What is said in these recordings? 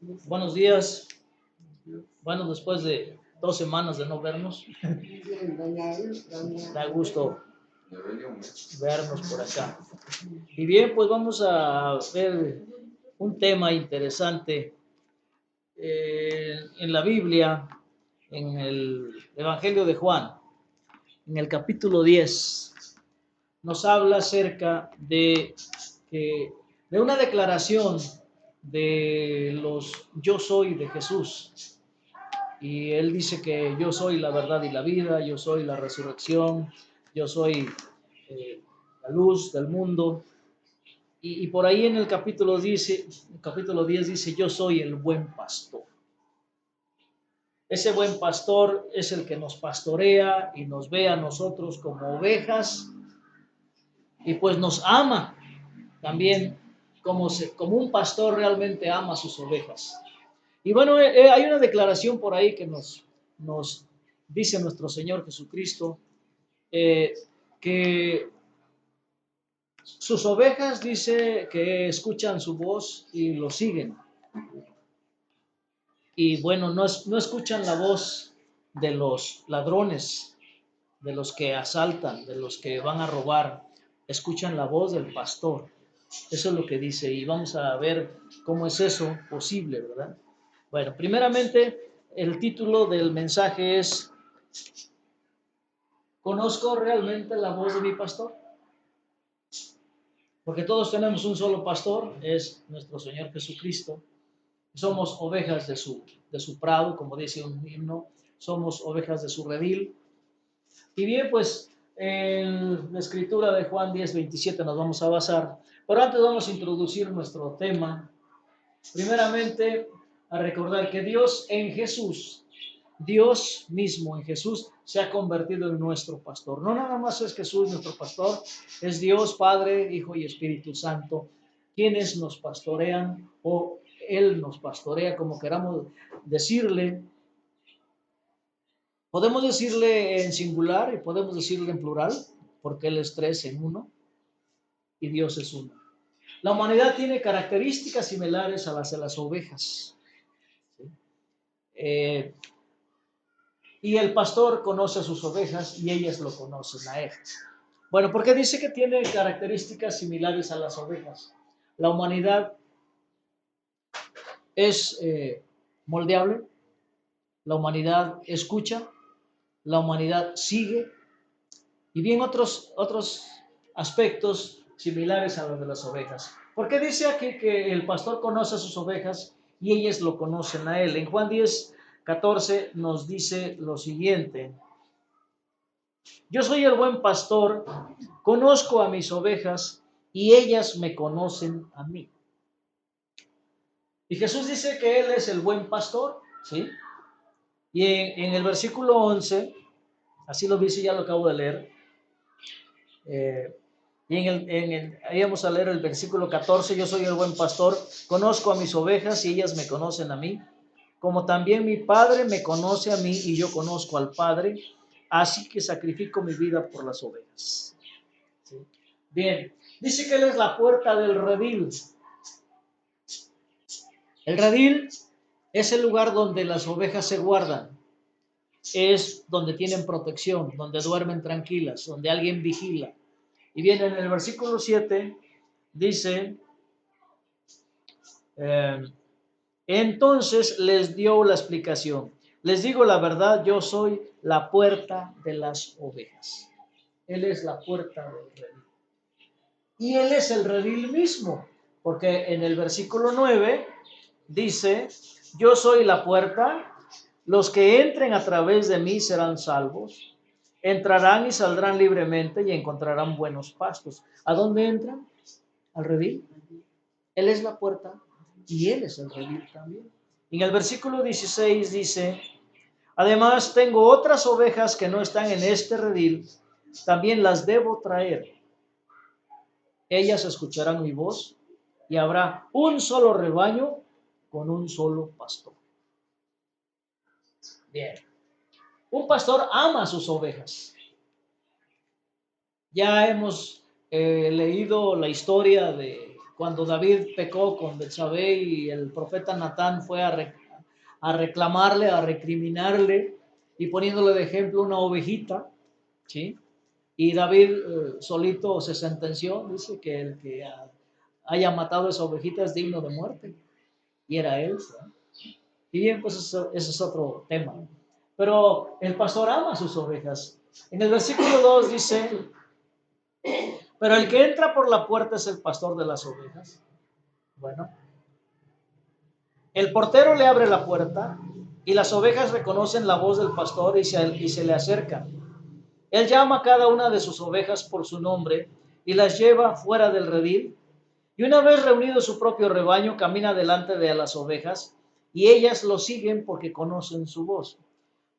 Buenos días. Bueno, después de 2 semanas de no vernos, da gusto vernos por acá. Y bien, pues vamos a ver un tema interesante en la Biblia, en el Evangelio de Juan, en el capítulo 10. Nos habla acerca que, de una declaración de los yo soy de Jesús. Y él dice que yo soy la verdad y la vida, yo soy la resurrección, yo soy la luz del mundo. Y por ahí en el capítulo 10 dice, yo soy el buen pastor. Ese buen pastor es el que nos pastorea y nos ve a nosotros como ovejas y pues nos ama también como un pastor realmente ama a sus ovejas. Y bueno, hay una declaración por ahí que nos dice nuestro Señor Jesucristo, eh, que sus ovejas dice que escuchan su voz y lo siguen. Y bueno, no escuchan la voz de los ladrones, de los que asaltan, de los que van a robar. Escuchan la voz del pastor. Eso es lo que dice. Y vamos a ver cómo es eso posible, ¿verdad? Bueno, primeramente, el título del mensaje es ¿conozco realmente la voz de mi pastor? Porque todos tenemos un solo pastor, es nuestro Señor Jesucristo. Somos ovejas de su prado, como dice un himno, somos ovejas de su redil. Y bien, pues en la escritura de Juan 10:27 nos vamos a basar, pero antes vamos a introducir nuestro tema. Primeramente, a recordar que Dios en Jesús, Dios mismo en Jesús se ha convertido en nuestro pastor. No nada más es Jesús nuestro pastor, es Dios Padre, Hijo y Espíritu Santo quienes nos pastorean o Él nos pastorea, como queramos decirle. Podemos decirle en singular y podemos decirle en plural, porque Él es tres en uno y Dios es uno. La humanidad tiene características similares a las de las ovejas. ¿Sí? Eh, y el pastor conoce a sus ovejas y ellas lo conocen a él. Bueno, ¿por qué dice que tiene características similares a las ovejas? La humanidad es moldeable, la humanidad escucha, la humanidad sigue y bien otros aspectos similares a los de las ovejas. ¿Por qué dice aquí que el pastor conoce a sus ovejas y ellas lo conocen a él? En Juan 10:14 nos dice lo siguiente: yo soy el buen pastor, conozco a mis ovejas y ellas me conocen a mí. Y Jesús dice que Él es el buen pastor, ¿sí? Y en el versículo 11, así lo dice, ya lo acabo de leer, y ahí vamos a leer el versículo 14, yo soy el buen pastor, conozco a mis ovejas y ellas me conocen a mí, como también mi Padre me conoce a mí y yo conozco al Padre, así que sacrifico mi vida por las ovejas. ¿Sí? Bien, dice que Él es la puerta del redil. El redil es el lugar donde las ovejas se guardan, es donde tienen protección, donde duermen tranquilas, donde alguien vigila. Y bien, en el versículo 7 dice, eh, entonces les dio la explicación. Les digo la verdad, yo soy la puerta de las ovejas. Él es la puerta del redil. Y Él es el redil mismo, porque en el versículo 9 dice, yo soy la puerta, los que entren a través de mí serán salvos, entrarán y saldrán libremente y encontrarán buenos pastos. ¿A dónde entran? Al redil. Él es la puerta y Él es el redil también. En el versículo 16 dice, además tengo otras ovejas que no están en este redil, también las debo traer. Ellas escucharán mi voz y habrá un solo rebaño con un solo pastor. Bien. Un pastor ama a sus ovejas. Ya hemos leído la historia de cuando David pecó con Betsabé y el profeta Natán fue a reclamarle, a recriminarle y poniéndole de ejemplo una ovejita, ¿sí? Y David solito se sentenció, dice que el que haya matado a esa ovejita es digno de muerte. Y era él, ¿sí? Y bien, pues ese es otro tema. Pero el pastor ama a sus ovejas. En el versículo 2 dice, pero el que entra por la puerta es el pastor de las ovejas. Bueno, el portero le abre la puerta y las ovejas reconocen la voz del pastor y se le acercan. Él llama a cada una de sus ovejas por su nombre y las lleva fuera del redil. Y una vez reunido su propio rebaño, camina delante de las ovejas y ellas lo siguen porque conocen su voz.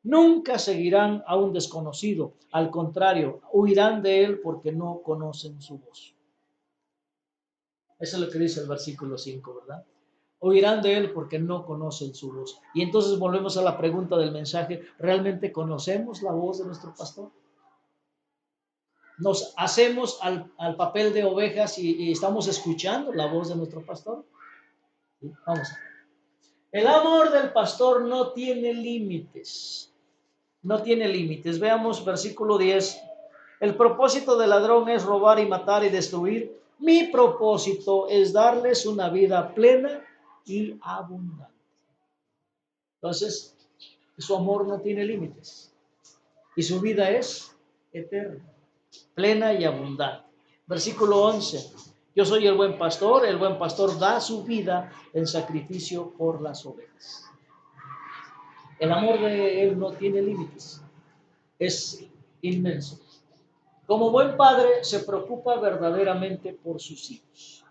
Nunca seguirán a un desconocido, al contrario, huirán de él porque no conocen su voz. Eso es lo que dice el versículo 5, ¿verdad? Oirán de él porque no conocen su voz. Y entonces volvemos a la pregunta del mensaje, ¿realmente conocemos la voz de nuestro pastor? ¿Nos hacemos al papel de ovejas y estamos escuchando la voz de nuestro pastor? ¿Sí? Vamos a ver. El amor del pastor no tiene límites. No tiene límites. Veamos versículo 10. El propósito del ladrón es robar y matar y destruir. Mi propósito es darles una vida plena y abundante. Entonces, su amor no tiene límites y su vida es eterna, plena y abundante. Versículo 11. Yo soy el buen pastor da su vida en sacrificio por las ovejas. El amor de él no tiene límites, es inmenso. Como buen padre se preocupa verdaderamente por sus hijos.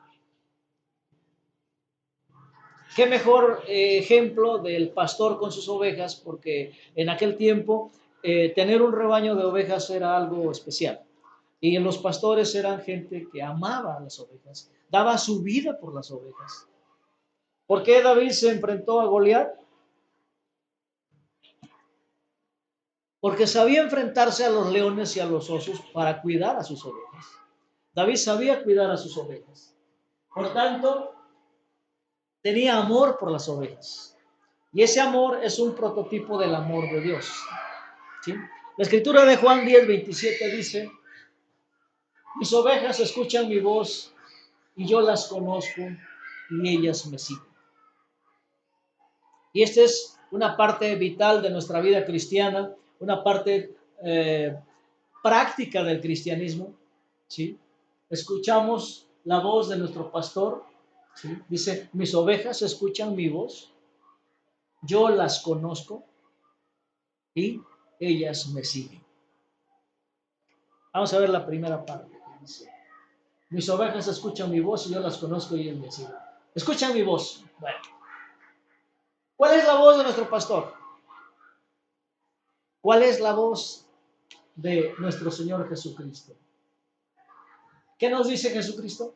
Qué mejor ejemplo del pastor con sus ovejas, porque en aquel tiempo tener un rebaño de ovejas era algo especial. Y los pastores eran gente que amaba a las ovejas, daba su vida por las ovejas. ¿Por qué David se enfrentó a Goliat? Porque sabía enfrentarse a los leones y a los osos para cuidar a sus ovejas. David sabía cuidar a sus ovejas. Por tanto, tenía amor por las ovejas. Y ese amor es un prototipo del amor de Dios. ¿Sí? La escritura de Juan 10:27 dice, mis ovejas escuchan mi voz y yo las conozco y ellas me siguen. Y esta es una parte vital de nuestra vida cristiana, una parte práctica del cristianismo. ¿Sí? Escuchamos la voz de nuestro pastor. ¿Sí? Dice, mis ovejas escuchan mi voz, yo las conozco y ellas me siguen. Vamos a ver la primera parte. Dice, mis ovejas escuchan mi voz y yo las conozco y ellas me siguen. Escuchan mi voz. Bueno, ¿cuál es la voz de nuestro pastor? ¿Cuál es la voz de nuestro Señor Jesucristo? ¿Qué nos dice Jesucristo?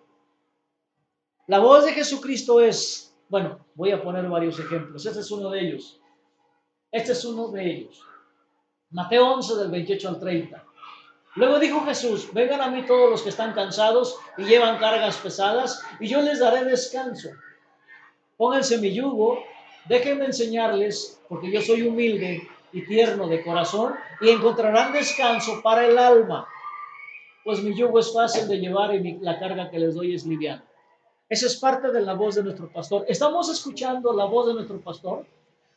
La voz de Jesucristo es, bueno, voy a poner varios ejemplos. Este es uno de ellos. Este es uno de ellos. Mateo 11 del 28 al 30. Luego dijo Jesús, vengan a mí todos los que están cansados y llevan cargas pesadas, y yo les daré descanso. Pónganse mi yugo, déjenme enseñarles, porque yo soy humilde y tierno de corazón, y encontrarán descanso para el alma, pues mi yugo es fácil de llevar y la carga que les doy es liviana. Esa es parte de la voz de nuestro pastor. ¿Estamos escuchando la voz de nuestro pastor?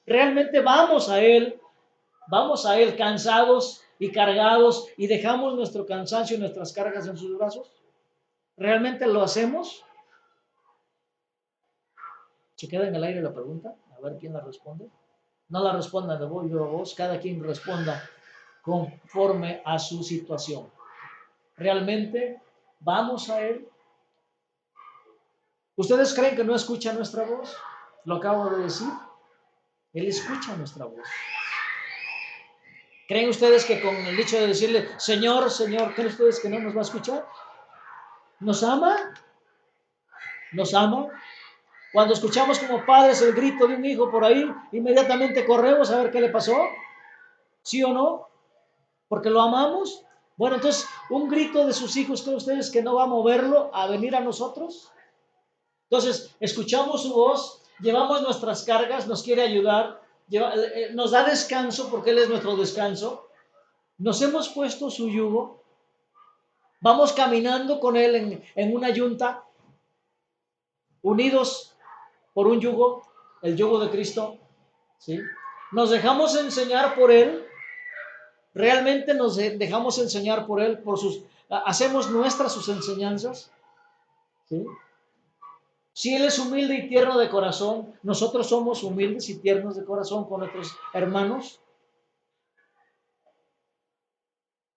¿Realmente vamos a él cansados y cargados y dejamos nuestro cansancio y nuestras cargas en sus brazos? ¿Realmente lo hacemos? ¿Se queda en el aire la pregunta? A ver quién la responde. No la responda de voz yo a voz, cada quien responda conforme a su situación. ¿Realmente vamos a él? ¿Ustedes creen que no escucha nuestra voz? Lo acabo de decir. Él escucha nuestra voz. ¿Creen ustedes que con el hecho de decirle, Señor, Señor, creen ustedes que no nos va a escuchar? ¿Nos ama? ¿Nos ama? Cuando escuchamos como padres el grito de un hijo por ahí, inmediatamente corremos a ver qué le pasó. ¿Sí o no? Porque lo amamos. Bueno, entonces, un grito de sus hijos, ¿creen ustedes que no va a moverlo a venir a nosotros? Entonces, escuchamos su voz, llevamos nuestras cargas, nos quiere ayudar, nos da descanso porque Él es nuestro descanso. Nos hemos puesto su yugo, vamos caminando con Él en una yunta, unidos por un yugo, el yugo de Cristo, ¿sí? Nos dejamos enseñar por Él, realmente nos dejamos enseñar por Él, hacemos nuestras sus enseñanzas, ¿sí? Si Él es humilde y tierno de corazón, nosotros somos humildes y tiernos de corazón con nuestros hermanos.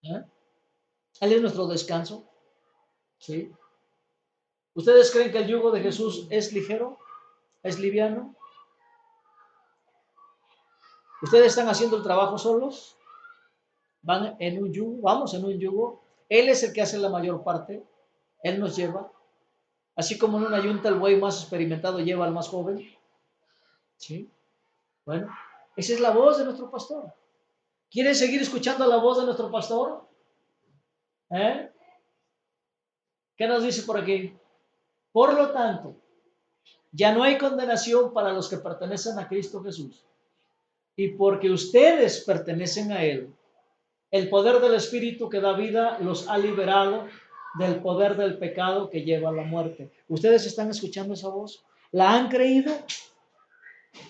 ¿Eh? Él es nuestro descanso, ¿sí? ¿Ustedes creen que el yugo de Jesús es ligero? ¿Es liviano? ¿Ustedes están haciendo el trabajo solos? ¿Van en un yugo? ¿Vamos en un yugo? Él es el que hace la mayor parte. Él nos lleva. Así como en una yunta el buey más experimentado lleva al más joven. ¿Sí? Bueno, esa es la voz de nuestro pastor. ¿Quieren seguir escuchando la voz de nuestro pastor? ¿Eh? ¿Qué nos dice por aquí? Por lo tanto, ya no hay condenación para los que pertenecen a Cristo Jesús. Y porque ustedes pertenecen a Él, el poder del Espíritu que da vida los ha liberado del poder del pecado que lleva a la muerte. ¿Ustedes están escuchando esa voz? ¿La han creído?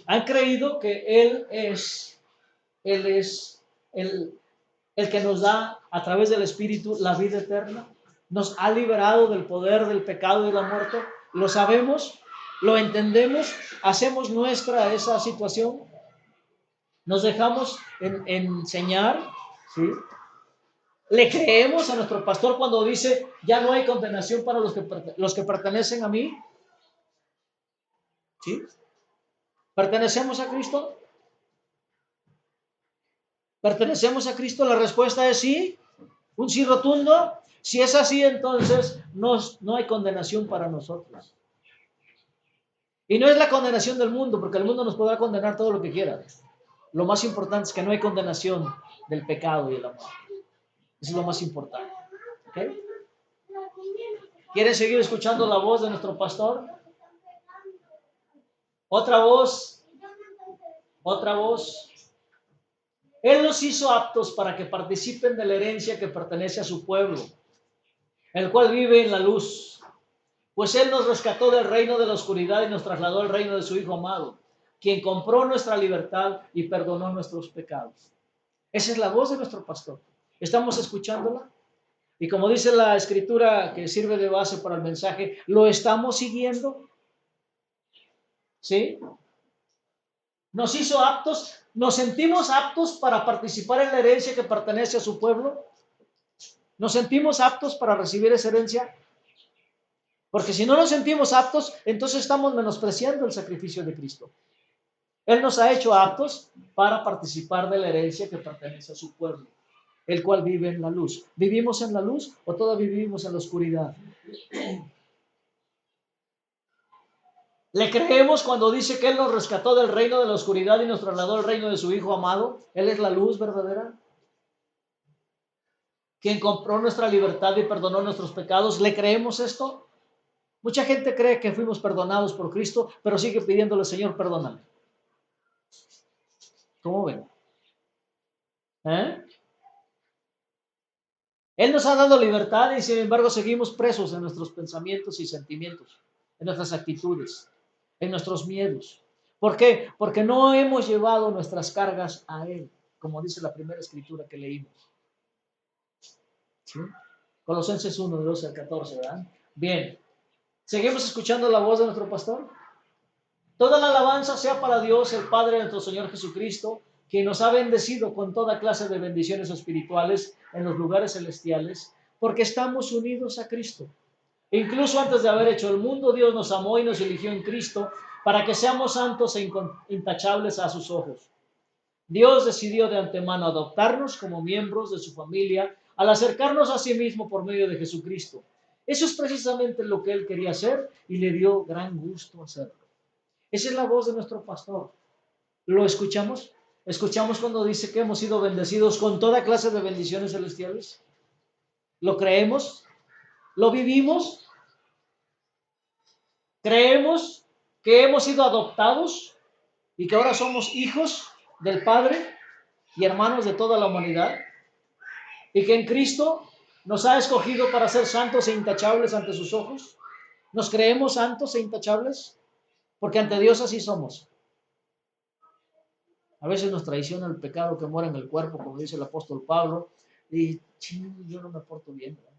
¿Han creído que Él es el que nos da a través del Espíritu la vida eterna? ¿Nos ha liberado del poder del pecado y de la muerte? ¿Lo sabemos? ¿Lo entendemos? ¿Hacemos nuestra esa situación? ¿Nos dejamos enseñar? ¿Sí? ¿Le creemos a nuestro pastor cuando dice, ya no hay condenación para los que pertenecen a mí? ¿Sí? ¿Pertenecemos a Cristo? ¿Pertenecemos a Cristo? La respuesta es sí. Un sí rotundo. Si es así, entonces no hay condenación para nosotros. Y no es la condenación del mundo, porque el mundo nos podrá condenar todo lo que quiera. Lo más importante es que no hay condenación del pecado y del amor. Eso es lo más importante. ¿Okay? ¿Quieren seguir escuchando la voz de nuestro pastor? Otra voz. Otra voz. Él los hizo aptos para que participen de la herencia que pertenece a su pueblo, el cual vive en la luz. Pues Él nos rescató del reino de la oscuridad y nos trasladó al reino de su Hijo amado, quien compró nuestra libertad y perdonó nuestros pecados. Esa es la voz de nuestro pastor. ¿Estamos escuchándola? Y como dice la escritura que sirve de base para el mensaje, ¿lo estamos siguiendo? ¿Sí? Nos hizo aptos, nos sentimos aptos para participar en la herencia que pertenece a su pueblo. ¿Nos sentimos aptos para recibir esa herencia? Porque si no nos sentimos aptos, entonces estamos menospreciando el sacrificio de Cristo. Él nos ha hecho aptos para participar de la herencia que pertenece a su pueblo, el cual vive en la luz. ¿Vivimos en la luz o todavía vivimos en la oscuridad? ¿Le creemos cuando dice que Él nos rescató del reino de la oscuridad y nos trasladó al reino de su Hijo amado? Él es la luz verdadera, quien compró nuestra libertad y perdonó nuestros pecados. ¿Le creemos esto? Mucha gente cree que fuimos perdonados por Cristo, pero sigue pidiéndole, Señor, perdóname. ¿Cómo ven? ¿Eh? Él nos ha dado libertad y sin embargo seguimos presos en nuestros pensamientos y sentimientos, en nuestras actitudes, en nuestros miedos. ¿Por qué? Porque no hemos llevado nuestras cargas a Él, como dice la primera escritura que leímos. ¿Sí? Colosenses 1, 12 al 14, ¿verdad? Bien. ¿Seguimos escuchando la voz de nuestro pastor? Toda la alabanza sea para Dios, el Padre de nuestro Señor Jesucristo, quien nos ha bendecido con toda clase de bendiciones espirituales en los lugares celestiales, porque estamos unidos a Cristo. Incluso antes de haber hecho el mundo, Dios nos amó y nos eligió en Cristo para que seamos santos e intachables a sus ojos. Dios decidió de antemano adoptarnos como miembros de su familia al acercarnos a sí mismo por medio de Jesucristo. Eso es precisamente lo que Él quería hacer y le dio gran gusto hacerlo. Esa es la voz de nuestro pastor. ¿Lo escuchamos? ¿Escuchamos cuando dice que hemos sido bendecidos con toda clase de bendiciones celestiales? ¿Lo creemos? ¿Lo vivimos? Creemos que hemos sido adoptados y que ahora somos hijos del Padre y hermanos de toda la humanidad, y que en Cristo nos ha escogido para ser santos e intachables ante sus ojos. ¿Nos creemos santos e intachables? Porque ante Dios así somos. A veces nos traiciona el pecado que mora en el cuerpo, como dice el apóstol Pablo, y yo no me porto bien, ¿verdad?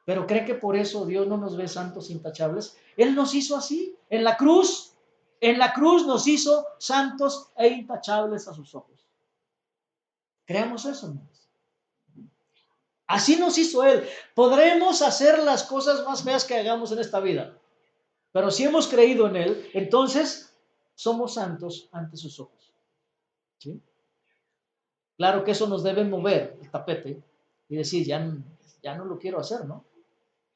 Pero ¿cree que por eso Dios no nos ve santos e intachables? Él nos hizo así, en la cruz nos hizo santos e intachables a sus ojos. Creamos eso, hermanos. Así nos hizo Él. Podremos hacer las cosas más feas que hagamos en esta vida, pero si hemos creído en Él, entonces somos santos ante sus ojos. ¿Sí? Claro que eso nos debe mover el tapete y decir, ya no lo quiero hacer, ¿no?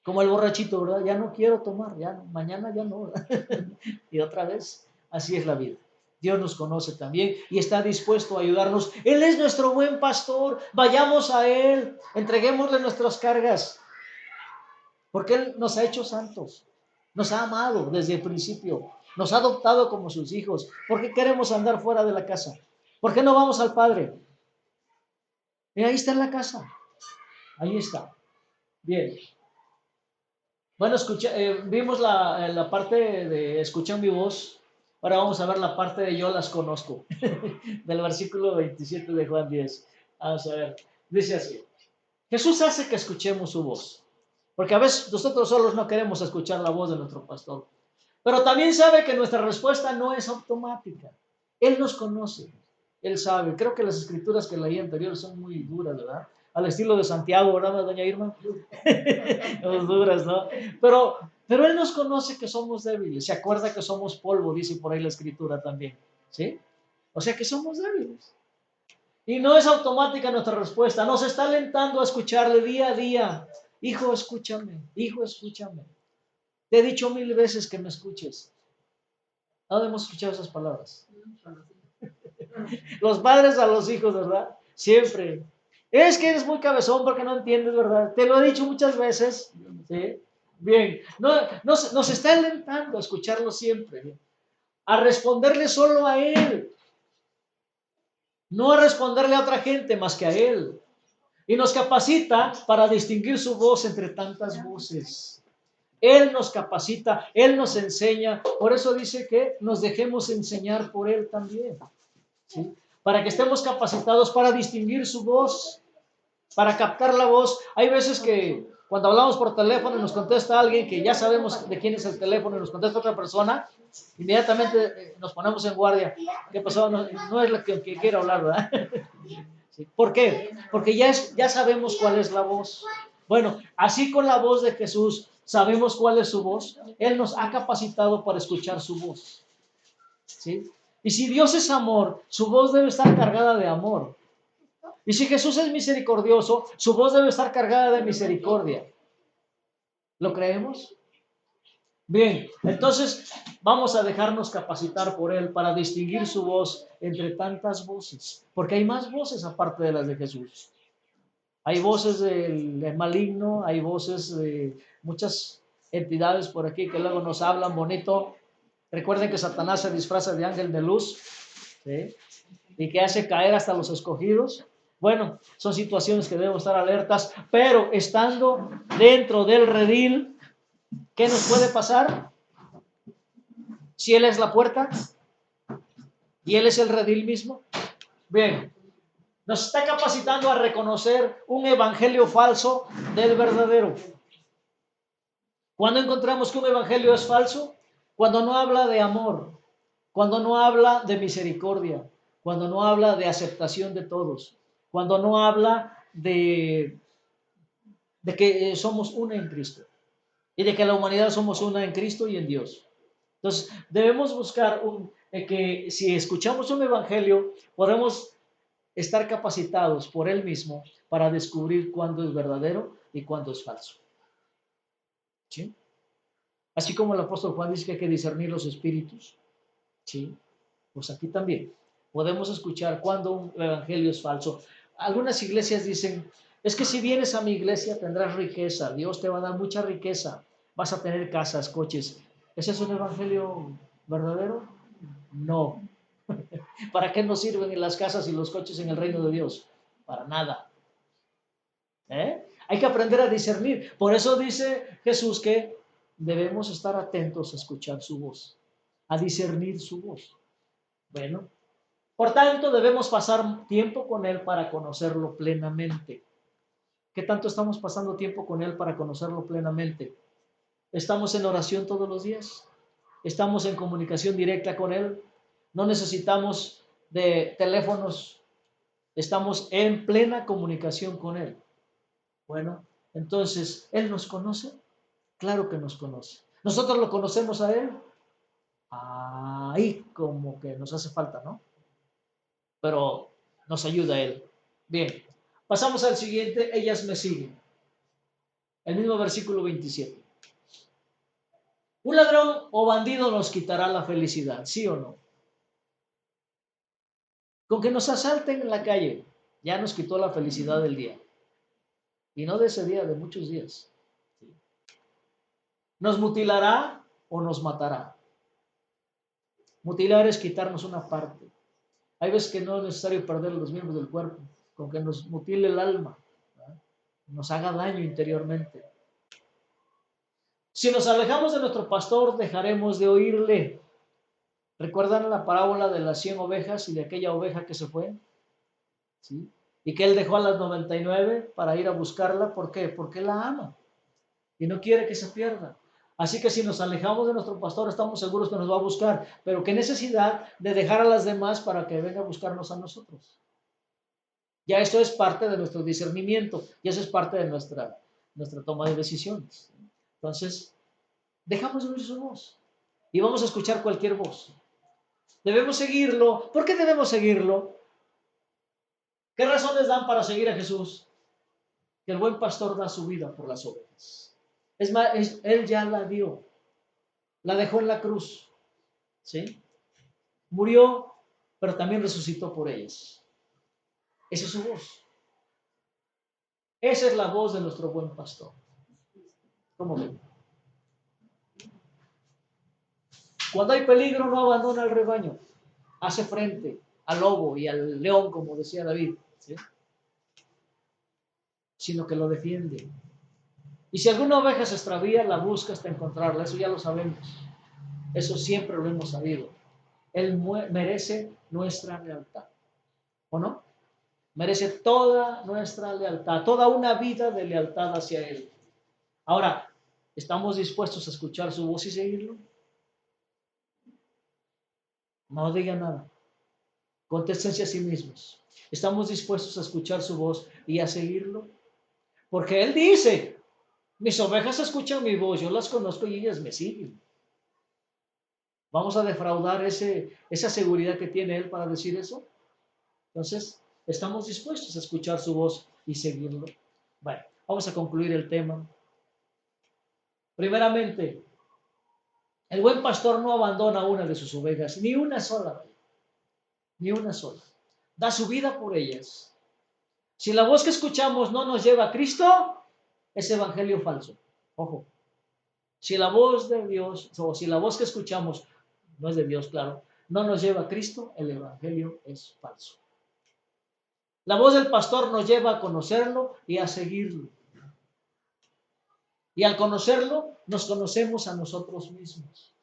Como el borrachito, ¿verdad? Ya no quiero tomar, ya no, mañana ya no. Y otra vez, así es la vida. Dios nos conoce también y está dispuesto a ayudarnos. Él es nuestro buen pastor. Vayamos a Él, entreguémosle nuestras cargas, porque Él nos ha hecho santos, nos ha amado desde el principio, nos ha adoptado como sus hijos. ¿Por qué queremos andar fuera de la casa? ¿Por qué no vamos al Padre? Y ahí está en la casa, ahí está. Bien. Bueno, vimos la parte de escuchan mi voz. Ahora vamos a ver la parte de yo las conozco. Del versículo 27 de Juan 10. Vamos a ver. Dice así. Jesús hace que escuchemos su voz. Porque a veces nosotros solos no queremos escuchar la voz de nuestro pastor. Pero también sabe que nuestra respuesta no es automática. Él nos conoce. Él sabe. Creo que las escrituras que leí anterior son muy duras, ¿verdad? Al estilo de Santiago, ¿verdad, doña Irma? Son duras, ¿no? Pero Él nos conoce que somos débiles. Se acuerda que somos polvo, dice por ahí la escritura también. ¿Sí? O sea que somos débiles. Y no es automática nuestra respuesta. Nos está alentando a escucharle día a día. Hijo, escúchame. Hijo, escúchame. Te he dicho 1000 veces que me escuches. ¿Dónde hemos escuchado esas palabras? Los padres a los hijos, ¿verdad? Siempre. Es que eres muy cabezón porque no entiendes, ¿verdad? Te lo he dicho muchas veces. ¿Sí? Bien. Nos está alentando a escucharlo siempre. ¿Bien? A responderle solo a Él. No a responderle a otra gente más que a Él. Y nos capacita para distinguir su voz entre tantas voces. Él nos capacita, Él nos enseña. Por eso dice que nos dejemos enseñar por Él también. ¿Sí? Para que estemos capacitados para distinguir su voz, para captar la voz. Hay veces que cuando hablamos por teléfono y nos contesta alguien que ya sabemos de quién es el teléfono y nos contesta otra persona, inmediatamente nos ponemos en guardia. ¿Qué pasó? No es lo que quiero hablar, ¿verdad? ¿Sí? ¿Por qué? Porque ya sabemos cuál es la voz. Bueno, así con la voz de Jesús, sabemos cuál es su voz. Él nos ha capacitado para escuchar su voz. ¿Sí? Y si Dios es amor, su voz debe estar cargada de amor. Y si Jesús es misericordioso, su voz debe estar cargada de misericordia. ¿Lo creemos? Bien, entonces vamos a dejarnos capacitar por Él para distinguir su voz entre tantas voces, porque hay más voces aparte de las de Jesús. Hay voces del maligno, hay voces de muchas entidades por aquí que luego nos hablan bonito. Recuerden que Satanás se disfraza de ángel de luz, ¿sí? Y que hace caer hasta los escogidos. Bueno, son situaciones que debemos estar alertas, pero estando dentro del redil, ¿qué nos puede pasar? Si Él es la puerta y Él es el redil mismo. Bien, nos está capacitando a reconocer un evangelio falso del verdadero. ¿Cuándo encontramos que un evangelio es falso? Cuando no habla de amor, cuando no habla de misericordia, cuando no habla de aceptación de todos, cuando no habla de que somos una en Cristo y de que la humanidad somos una en Cristo y en Dios. Entonces, debemos buscar que si escuchamos un evangelio, podemos estar capacitados por Él mismo para descubrir cuándo es verdadero y cuándo es falso. ¿Sí? Así como el apóstol Juan dice que hay que discernir los espíritus, ¿sí? Pues aquí también podemos escuchar cuando un evangelio es falso. Algunas iglesias dicen, es que si vienes a mi iglesia tendrás riqueza, Dios te va a dar mucha riqueza, vas a tener casas, coches. ¿Ese es un evangelio verdadero? No. ¿Para qué nos sirven las casas y los coches en el reino de Dios? Para nada. Hay que aprender a discernir. Por eso dice Jesús que debemos estar atentos a escuchar su voz, a discernir su voz. Bueno, por tanto, debemos pasar tiempo con Él para conocerlo plenamente. ¿Qué tanto estamos pasando tiempo con Él para conocerlo plenamente? ¿Estamos en oración todos los días? ¿Estamos en comunicación directa con Él? ¿No necesitamos de teléfonos? ¿Estamos en plena comunicación con Él? Bueno, entonces, ¿Él nos conoce? Claro que nos conoce. ¿Nosotros lo conocemos a Él? Ahí como que nos hace falta, ¿no? Pero nos ayuda Él. Bien, pasamos al siguiente, ellas me siguen. El mismo versículo 27. Un ladrón o bandido nos quitará la felicidad, ¿sí o no? Con que nos asalten en la calle, ya nos quitó la felicidad del día. Y no de ese día, de muchos días. ¿Nos mutilará o nos matará? Mutilar es quitarnos una parte. Hay veces que no es necesario perder los miembros del cuerpo, con que nos mutile el alma, ¿verdad? Nos haga daño interiormente. Si nos alejamos de nuestro pastor, dejaremos de oírle. ¿Recuerdan la parábola de las 100 ovejas y de aquella oveja que se fue? ¿Sí? Y que él dejó a las 99 para ir a buscarla. ¿Por qué? Porque la ama y no quiere que se pierda. Así que si nos alejamos de nuestro pastor, estamos seguros que nos va a buscar. Pero qué necesidad de dejar a las demás para que venga a buscarnos a nosotros. Ya esto es parte de nuestro discernimiento y eso es parte de nuestra toma de decisiones. Entonces, dejamos de oír su voz y vamos a escuchar cualquier voz. Debemos seguirlo. ¿Por qué debemos seguirlo? ¿Qué razones dan para seguir a Jesús? Que el buen pastor da su vida por las ovejas. Es más, él ya la dio, la dejó en la cruz, ¿sí? Murió, pero también resucitó por ellas. Esa es su voz. Esa es la voz de nuestro buen pastor. ¿Cómo ven? Cuando hay peligro, no abandona el rebaño. Hace frente al lobo y al león, como decía David, ¿sí? Sino que lo defiende. Y si alguna oveja se extravía, la busca hasta encontrarla. Eso ya lo sabemos. Eso siempre lo hemos sabido. Él merece nuestra lealtad. ¿O no? Merece toda nuestra lealtad, toda una vida de lealtad hacia Él. Ahora, ¿estamos dispuestos a escuchar su voz y seguirlo? No digan nada. Contéstense a sí mismos. ¿Estamos dispuestos a escuchar su voz y a seguirlo? Porque Él dice, mis ovejas escuchan mi voz, yo las conozco y ellas me siguen. ¿Vamos a defraudar esa seguridad que tiene Él para decir eso? Entonces, ¿estamos dispuestos a escuchar su voz y seguirlo? Bueno, vamos a concluir el tema. Primeramente, el buen pastor no abandona una de sus ovejas, ni una sola, ni una sola. Da su vida por ellas. Si la voz que escuchamos no nos lleva a Cristo, es evangelio falso. Ojo. Si la voz de Dios, o si la voz que escuchamos no es de Dios, claro, no nos lleva a Cristo, el evangelio es falso. La voz del pastor nos lleva a conocerlo y a seguirlo. Y al conocerlo, nos conocemos a nosotros mismos.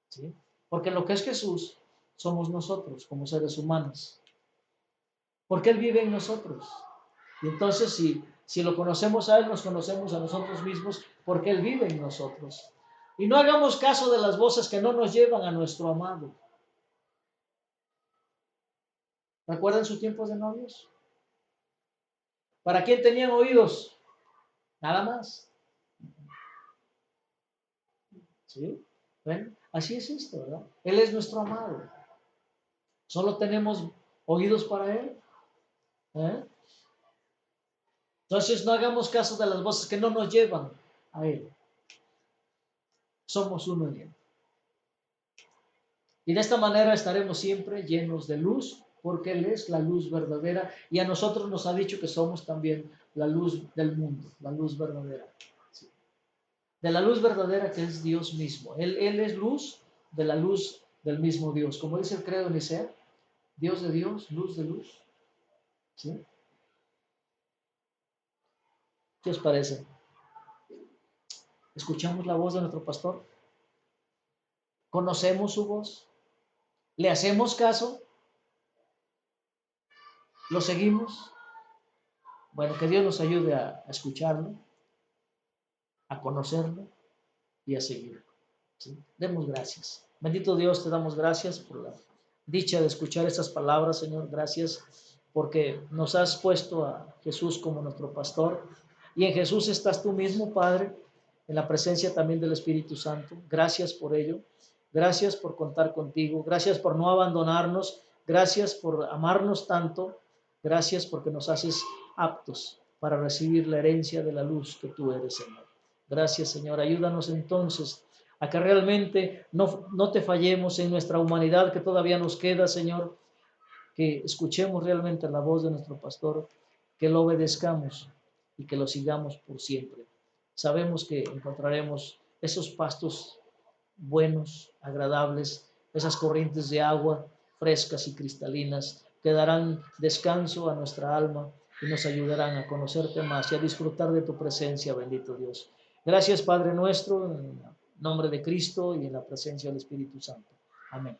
¿Sí? Porque lo que es Jesús somos nosotros como seres humanos. Porque Él vive en nosotros. Y entonces, si lo conocemos a Él, nos conocemos a nosotros mismos porque Él vive en nosotros. Y no hagamos caso de las voces que no nos llevan a nuestro amado. ¿Recuerdan sus tiempos de novios? ¿Para quién tenían oídos? Nada más. ¿Sí? ¿Ven? Así es esto, ¿verdad? Él es nuestro amado. Solo tenemos oídos para Él. ¿Eh? Entonces no hagamos caso de las voces que no nos llevan a Él. Somos uno en Él. Y de esta manera estaremos siempre llenos de luz, porque Él es la luz verdadera y a nosotros nos ha dicho que somos también la luz del mundo, la luz verdadera. Sí. de la luz verdadera que es Dios mismo. Él es luz de la luz del mismo Dios. Como dice el credo de Nicea, Dios de Dios, luz de luz. ¿Sí? ¿Qué os parece? ¿Escuchamos la voz de nuestro pastor? ¿Conocemos su voz? ¿Le hacemos caso? ¿Lo seguimos? Bueno, que Dios nos ayude a escucharlo, a conocerlo y a seguirlo. ¿Sí? Demos gracias. Bendito Dios, te damos gracias por la dicha de escuchar estas palabras, Señor. Gracias porque nos has puesto a Jesús como nuestro pastor. Y en Jesús estás tú mismo, Padre, en la presencia también del Espíritu Santo. Gracias por ello. Gracias por contar contigo. Gracias por no abandonarnos. Gracias por amarnos tanto. Gracias porque nos haces aptos para recibir la herencia de la luz que tú eres, Señor. Gracias, Señor. Ayúdanos entonces a que realmente no te fallemos en nuestra humanidad que todavía nos queda, Señor, que escuchemos realmente la voz de nuestro pastor, que lo obedezcamos y que lo sigamos por siempre. Sabemos que encontraremos esos pastos buenos, agradables, esas corrientes de agua frescas y cristalinas que darán descanso a nuestra alma y nos ayudarán a conocerte más y a disfrutar de tu presencia, bendito Dios. Gracias, Padre nuestro, en el nombre de Cristo y en la presencia del Espíritu Santo. Amén.